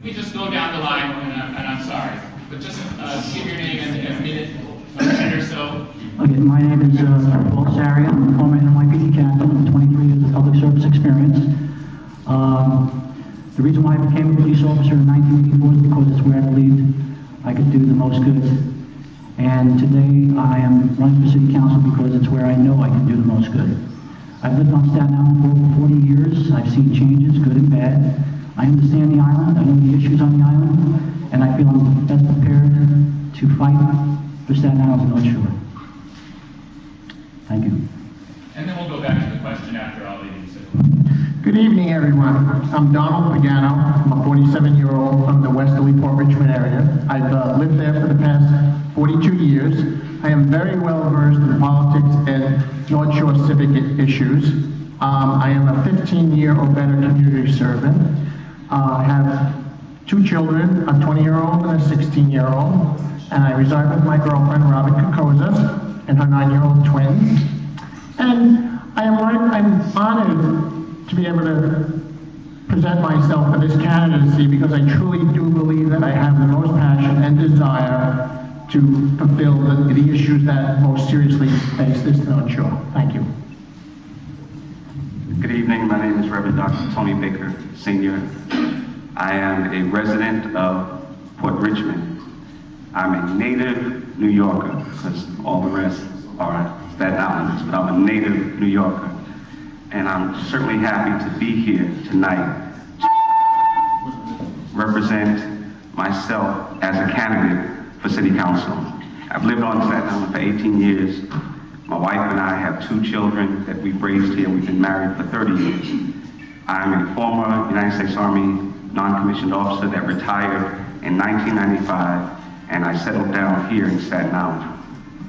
We just go down the line, and I'm sorry, but just give your name and a minute or so. Okay, my name is Paul Saria. I'm a former NYPD captain with 23 years of public service experience. The reason why I became a police officer in 1984 is because it's where I believed I could do the most good. And today I am running for city council because it's where I know I can do the most good. I've lived on Staten Island for over 40 years. I've seen changes, good and bad. I understand the island, I know the issues on the island, and I feel I'm best prepared to fight for Staten Island's North Shore. Thank you. And then we'll go back to the question after all these. Good evening, everyone. I'm Donald Pagano. I'm a 47-year-old from the Westerly Port Richmond area. I've lived there for the past 42 years. I am very well versed in politics and North Shore civic issues. I am a 15-year or better community servant. I have 2 children, a 20-year-old and a 16-year-old, and I reside with my girlfriend, Robin Kokoza, and her 9-year-old twins. And I'm honored to be able to present myself for this candidacy because I truly do believe that I have the most passion and desire to fulfill the issues that most seriously face this North Shore. Thank you. Good evening, my name is Reverend Dr. Tony Baker, Sr. I am a resident of Port Richmond. I'm a native New Yorker, because all the rest are Staten Islanders, but I'm a native New Yorker. And I'm certainly happy to be here tonight to represent myself as a candidate for City Council. I've lived on Staten Island for 18 years. My wife and I have 2 children that we've raised here. We've been married for 30 years. I'm a former United States Army non-commissioned officer that retired in 1995, and I settled down here in Staten Island.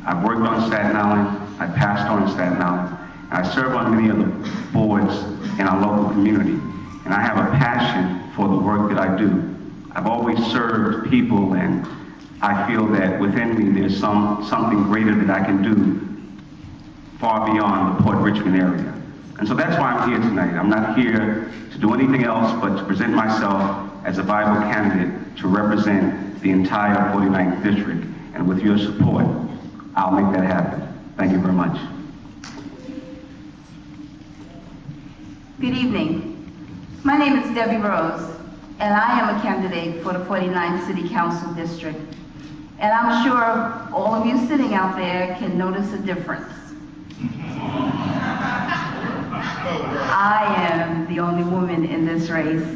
I've worked on Staten Island, I passed on Staten Island, and I serve on many of the boards in our local community, and I have a passion for the work that I do. I've always served people, and I feel that within me there's something greater that I can do far beyond the Port Richmond area. And so that's why I'm here tonight. I'm not here to do anything else but to present myself as a viable candidate to represent the entire 49th District. And with your support, I'll make that happen. Thank you very much. Good evening. My name is Debbie Rose, and I am a candidate for the 49th City Council District. And I'm sure all of you sitting out there can notice a difference. I am the only woman in this race.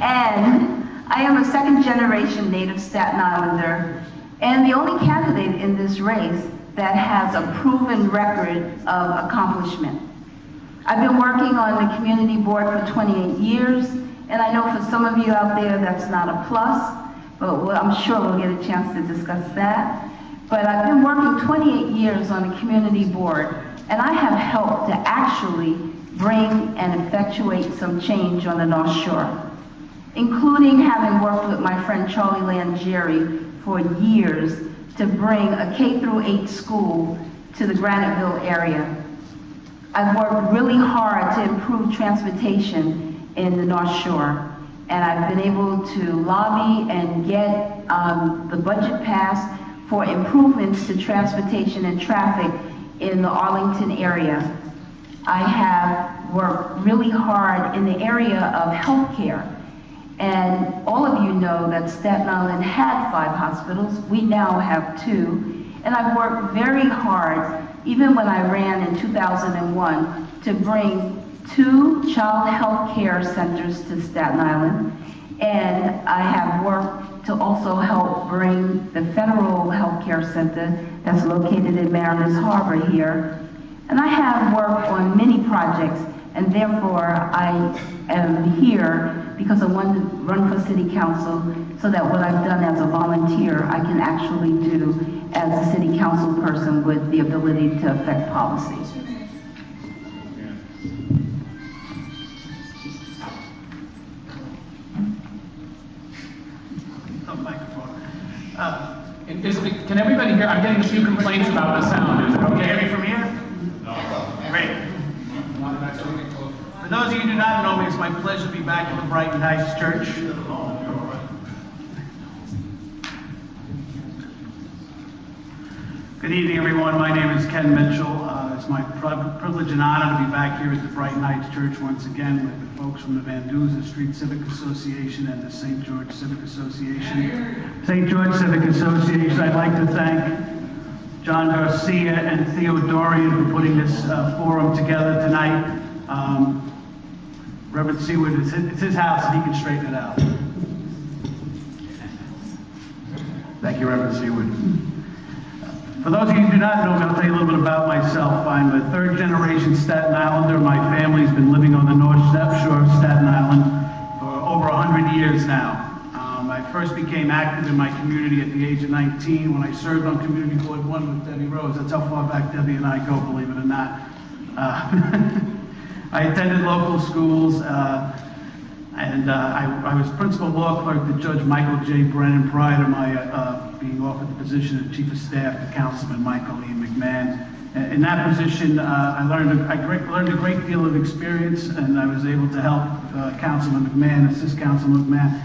And I am a second-generation native Staten Islander and the only candidate in this race that has a proven record of accomplishment. I've been working on the community board for 28 years, and I know for some of you out there that's not a plus, but I'm sure we'll get a chance to discuss that. But I've been working 28 years on the community board, and I have helped to actually bring and effectuate some change on the North Shore, including having worked with my friend Charlie Langieri for years to bring a K-8 school to the Graniteville area. I've worked really hard to improve transportation in the North Shore, and I've been able to lobby and get the budget passed for improvements to transportation and traffic in the Arlington area. I have worked really hard in the area of healthcare. And all of you know that Staten Island had 5 hospitals. We now have 2. And I've worked very hard, even when I ran in 2001, to bring 2 child health care centers to Staten Island. And I have worked to also help bring the federal health care center that's located in Mariners Harbor here. And I have worked on many projects, and therefore I am here because I want to run for city council so that what I've done as a volunteer I can actually do as a city council person with the ability to affect policy. Can everybody hear? I'm getting a few complaints about the sound. Is it okay? Hear me from here? Great. For those of you who do not know me, it's my pleasure to be back at the Brighton Heights Church. Good evening, everyone. My name is Ken Mitchell. It's my privilege and honor to be back here at the Brighton Heights Church once again with the folks from the Van Duzer Street Civic Association and the St. George Civic Association. St. George Civic Association, I'd like to thank John Garcia and Theo Dorian for putting this forum together tonight. Reverend Seaward, it's his house and he can straighten it out. Thank you, Reverend Seaward. For those of you who do not know me, I'll tell you a little bit about myself. I'm a third-generation Staten Islander. My family's been living on the North Shore of Staten Island for over 100 years now. I first became active in my community at the age of 19 when I served on Community Board 1 with Debbie Rose. That's how far back Debbie and I go, believe it or not. I attended local schools, and I was principal law clerk to Judge Michael J. Brennan prior to my being offered the position of Chief of Staff to Councilman Michael E. McMahon. In that position, I learned a great deal of experience, and I was able to help Councilman McMahon, assist Councilman McMahon,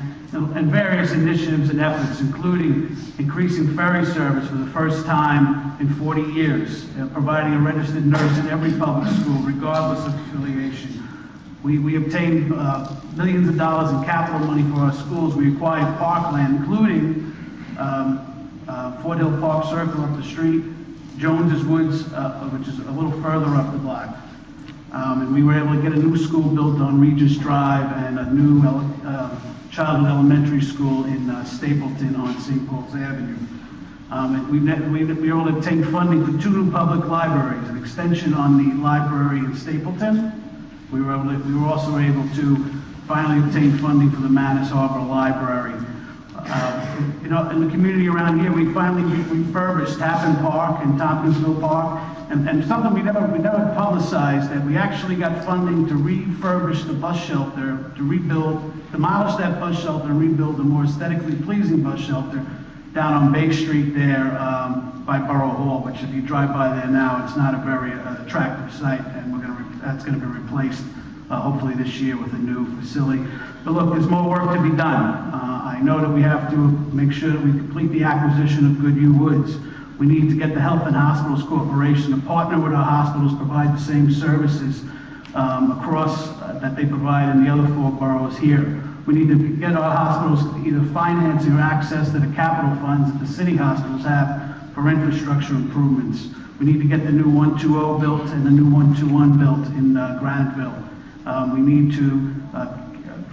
and various initiatives and efforts, including increasing ferry service for the first time in 40 years, providing a registered nurse in every public school, regardless of affiliation. We obtained millions of dollars in capital money for our schools. We acquired parkland, including Fort Hill Park Circle up the street, Jones's Woods, which is a little further up the block. And we were able to get a new school built on Regis Drive and a new childhood elementary school in Stapleton on St. Paul's Avenue. And we were able to obtain funding for 2 new public libraries, an extension on the library in Stapleton. We were also able to finally obtain funding for the Manus Harbor Library. You know, in the community around here, we finally refurbished Tappan Park and Tompkinsville Park, and something we never publicized, that we actually got funding to refurbish the bus shelter, to demolish that bus shelter and rebuild a more aesthetically pleasing bus shelter down on Bay Street there by Borough Hall, which if you drive by there now, it's not a very attractive site, and that's going to be replaced hopefully this year with a new facility. But look, there's more work to be done. I know that we have to make sure that we complete the acquisition of Goodhue Woods. We need to get the Health and Hospitals Corporation to partner with our hospitals, provide the same services across that they provide in the other 4 boroughs here. We need to get our hospitals either financing or access to the capital funds that the city hospitals have for infrastructure improvements. We need to get the new 120 built and the new 121 built in Graniteville. We need to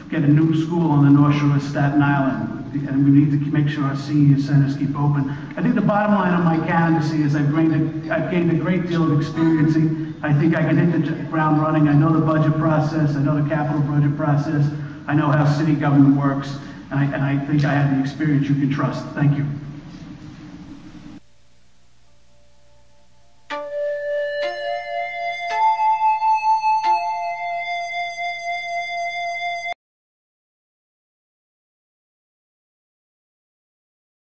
get a new school on the North Shore of Staten Island, and we need to make sure our senior centers keep open. I think the bottom line on my candidacy is I've gained a great deal of experience. I think I can hit the ground running. I know the budget process. I know the capital budget process. I know how city government works, and I think I have the experience you can trust. Thank you.